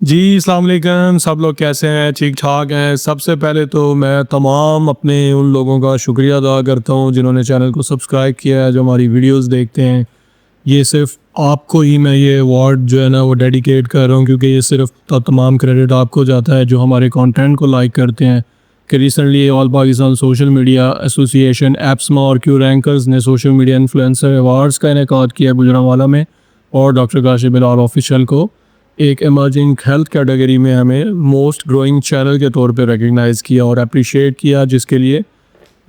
जी, अस्सलाम वालेकुम। सब लोग कैसे हैं? ठीक-ठाक हैं? सबसे पहले तो मैं तमाम अपने उन लोगों का शुक्रिया अदा करता हूँ जिन्होंने चैनल को सब्सक्राइब किया है, जो हमारी वीडियोस देखते हैं। ये सिर्फ़ आपको ही मैं ये अवार्ड जो है ना वो डेडिकेट कर रहा हूँ, क्योंकि ये सिर्फ़ तमाम क्रेडिट आपको जाता है जो हमारे कंटेंट को लाइक करते हैं। कि recently all Pakistan social media association एप्समा और क्यू रैंकर्स ने सोशल मीडिया इन्फ्लुएंसर अवार्ड्स का इनेकाद किया गुजरांवाला में, और डॉक्टर काशिफ बिलाल ऑफिशियल को एक इमर्जिंग हेल्थ कैटेगरी में हमें मोस्ट ग्रोइंग चैनल के तौर पे रिकग्नाइज़ किया और अप्रिशिएट किया, जिसके लिए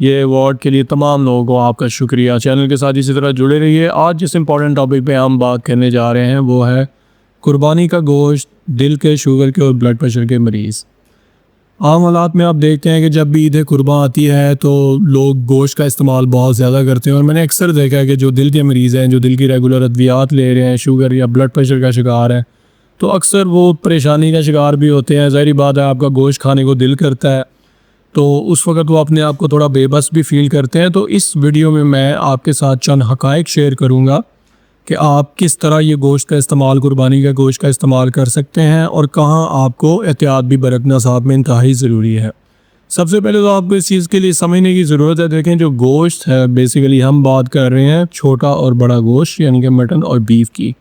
ये अवार्ड के लिए तमाम लोगों को आपका शुक्रिया। चैनल के साथ इसी तरह जुड़े रहिए। आज जिस इम्पोर्टेंट टॉपिक पे हम बात करने जा रहे हैं वो है कुर्बानी का गोश्त, दिल के, शुगर के और ब्लड प्रेशर के मरीज़। आम हालात में आप देखते हैं कि जब भी ईद कुर्बान आती है तो लोग गोश्त का इस्तेमाल बहुत ज़्यादा करते हैं, और मैंने अक्सर देखा है कि जो दिल के मरीज़ हैं, जो दिल की रेगुलर अद्वियात ले रहे हैं, शुगर या ब्लड प्रेशर का शिकार है, तो अक्सर वो परेशानी का शिकार भी होते हैं। ज़ाहिर बात है, आपका गोश्त खाने को दिल करता है तो उस वक़्त वो अपने आप को थोड़ा बेबस भी फ़ील करते हैं। तो इस वीडियो में मैं आपके साथ चंद हक़ाइक़ शेयर करूँगा कि आप किस तरह ये गोश्त का इस्तेमाल, कुर्बानी का गोश्त का इस्तेमाल कर सकते हैं, और कहाँ आपको एहतियात भी बरतना साथ में इंतहाई ज़रूरी है। सबसे पहले तो आपको इस चीज़ के लिए समझने की ज़रूरत है। देखें, जो गोश्त है, बेसिकली हम बात कर रहे हैं छोटा और बड़ा गोश्त, यानी कि मटन और बीफ की।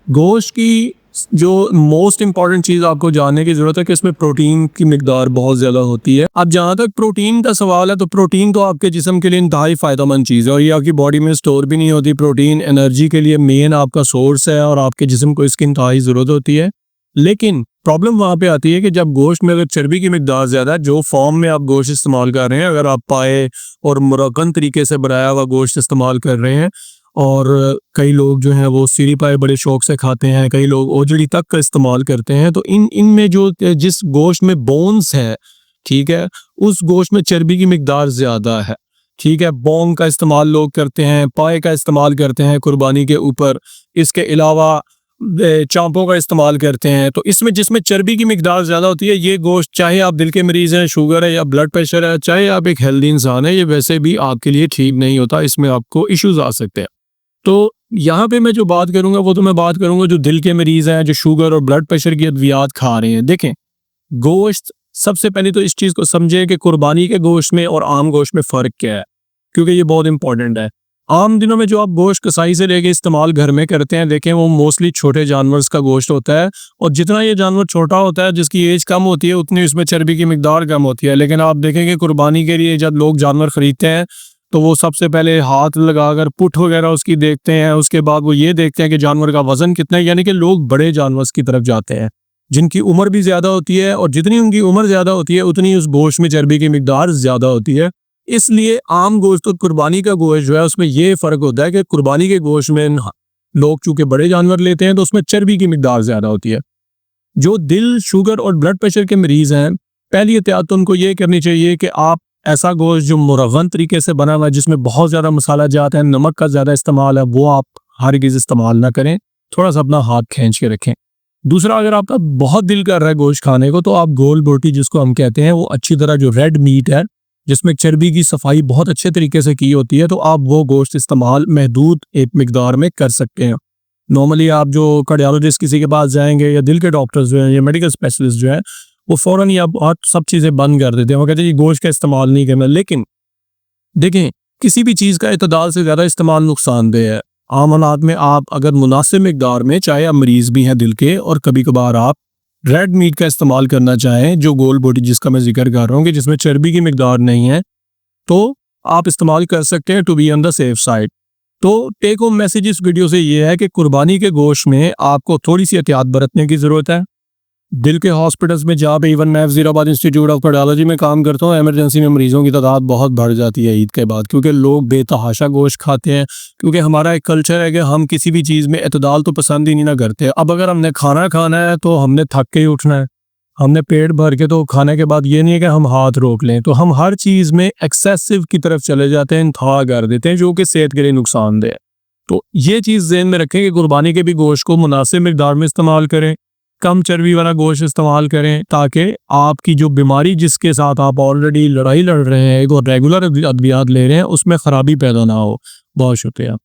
गोश्त की जो मोस्ट इम्पॉर्टेंट चीज़ आपको जानने की ज़रूरत है कि इसमें प्रोटीन की मिकदार बहुत ज़्यादा होती है। अब जहाँ तक प्रोटीन का सवाल है, तो प्रोटीन तो आपके जिस्म के लिए इंतहाई फ़ायदेमंद चीज़ है, और ये आपकी बॉडी में स्टोर भी नहीं होती। प्रोटीन एनर्जी के लिए मेन आपका सोर्स है, और आपके जिस्म को इसकी इंतहाई ज़रूरत होती है। लेकिन प्रॉब्लम वहाँ पे आती है कि जब गोश्त में अगर चर्बी की मिकदार ज़्यादा है, जो फॉर्म में आप गोश्त इस्तेमाल कर रहे हैं, अगर आप पाए और मुरक्कन तरीके से बनाया हुआ गोश्त इस्तेमाल कर रहे हैं, और कई लोग जो हैं वो सीरी पाए बड़े शौक से खाते हैं, कई लोग ओजड़ी तक का इस्तेमाल करते हैं, तो इनमें जो जिस गोश्त में बोन्स है, ठीक है, उस गोश्त में चर्बी की मिकदार ज़्यादा है। ठीक है, बोन का इस्तेमाल लोग करते हैं, पाए का इस्तेमाल करते हैं कुर्बानी के ऊपर, इसके अलावा चांपों का इस्तेमाल करते हैं। तो इसमें जिसमें चर्बी की मिकदार ज़्यादा होती है, ये गोश्त, चाहे आप दिल के मरीज़ हैं, शुगर है या ब्लड प्रेशर है, चाहे आप एक हेल्दी इंसान है, ये वैसे भी आपके लिए ठीक नहीं होता। इसमें आपको इश्यूज़ आ सकते हैं। तो यहाँ पे मैं जो बात करूँगा वो तो मैं बात करूँगा जो दिल के मरीज़ हैं, जो शुगर और ब्लड प्रेशर की अद्वियात खा रहे हैं। देखें, गोश्त, सबसे पहले तो इस चीज़ को समझें कि कुर्बानी के गोश्त में और आम गोश्त में फ़र्क क्या है, क्योंकि ये बहुत इंपॉर्टेंट है। आम दिनों में जो आप गोश्त कसाई से लेके इस्तेमाल घर में करते हैं, देखें, वो मोस्टली छोटे जानवर्स का गोश्त होता है, और जितना ये जानवर छोटा होता है, जिसकी एज कम होती है, उतनी उसमें चर्बी की मिकदार कम होती है। लेकिन आप देखेंगे कुर्बानी के लिए जब लोग जानवर ख़रीदते हैं तो वो सबसे पहले हाथ लगाकर पुठ वगैरह उसकी देखते हैं, उसके बाद वो ये देखते हैं कि जानवर का वज़न कितना है, यानी कि लोग बड़े जानवर की तरफ जाते हैं जिनकी उम्र भी ज़्यादा होती है, और जितनी उनकी उम्र ज़्यादा होती है उतनी उस गोश्त में चर्बी की मिकदार ज़्यादा होती है। इसलिए आम गोश्त और कुर्बानी का गोश्त जो है उसमें ये फ़र्क होता है कि कुर्बानी के गोश्त में लोग चूँकि बड़े जानवर लेते हैं तो उसमें चर्बी की मिकदार ज़्यादा होती है। जो दिल, शुगर और ब्लड प्रेशर के मरीज़ हैं, पहली एहतियात तो उनको ये करनी चाहिए कि आप ऐसा गोश्त जो मुरव्वन तरीके से बना हुआ है, जिसमें बहुत ज़्यादा मसाला जात है, नमक का ज़्यादा इस्तेमाल है, वो आप हरगिज़ इस्तेमाल ना करें। थोड़ा सा अपना हाथ खींच के रखें। दूसरा, अगर आपका बहुत दिल कर रहा है गोश्त खाने को, तो आप गोल बोटी जिसको हम कहते हैं, वो अच्छी तरह जो रेड मीट है, जिसमें चर्बी की सफाई बहुत अच्छे तरीके से की होती है, तो आप वो गोश्त इस्तेमाल महदूद एक मिकदार में कर सकते हैं। नॉर्मली आप जो कार्डियोलॉजिस्ट किसी के पास जाएंगे, या दिल के डॉक्टर्स जो हैं, या मेडिकल स्पेशलिस्ट जो हैं, वो फ़ौरन ही अब सब चीज़ें बंद कर देते हैं। वो कहते हैं कि गोश्त का इस्तेमाल नहीं करना। लेकिन देखें, किसी भी चीज़ का इतदाल से ज़्यादा इस्तेमाल नुकसानदेह है। आम हालात में आप अगर मुनासिब मिकदार में, चाहे आप मरीज़ भी हैं दिल के, और कभी कभार आप रेड मीट का इस्तेमाल करना चाहें, जो गोल बोटी जिसका मैं जिक्र कर रहा हूँ कि जिसमें चर्बी की मिकदार नहीं है, तो आप इस्तेमाल कर सकते हैं to be on the safe side. तो टेक होम मैसेज इस वीडियो से ये है कि कुर्बानी के गोश्त में आपको थोड़ी सी एहतियात बरतने की ज़रूरत है। दिल के हॉस्पिटल्स में, जहाँ पे इवन मैं वज़ीराबाद इंस्टीट्यूट ऑफ कार्डियोलॉजी में काम करता हूँ, इमरजेंसी में मरीज़ों की तादाद बहुत बढ़ जाती है ईद के बाद, क्योंकि लोग बेतहाशा गोश्त खाते हैं। क्योंकि हमारा एक कल्चर है कि हम किसी भी चीज़ में एतदाल तो पसंद ही नहीं ना करते। अब अगर हमने खाना खाना है तो हमने थक के ही उठना है, हमने पेट भर के तो खाने के बाद ये नहीं है कि हम हाथ रोक लें। तो हम हर चीज़ में एक्सेसिव की तरफ चले जाते हैं, इंतहा कर देते हैं, जो कि सेहत के लिए नुकसानदेह है। तो ये चीज़ ज़हन में रखें कि कुर्बानी के भी गोश्त को मुनासिब मिकदार में इस्तेमाल करें, कम चर्बी वाला गोश्त इस्तेमाल करें, ताकि आपकी जो बीमारी जिसके साथ आप ऑलरेडी लड़ाई लड़ रहे हैं और रेगुलर अद्वियात ले रहे हैं, उसमें ख़राबी पैदा ना हो। बहुत शुक्रिया।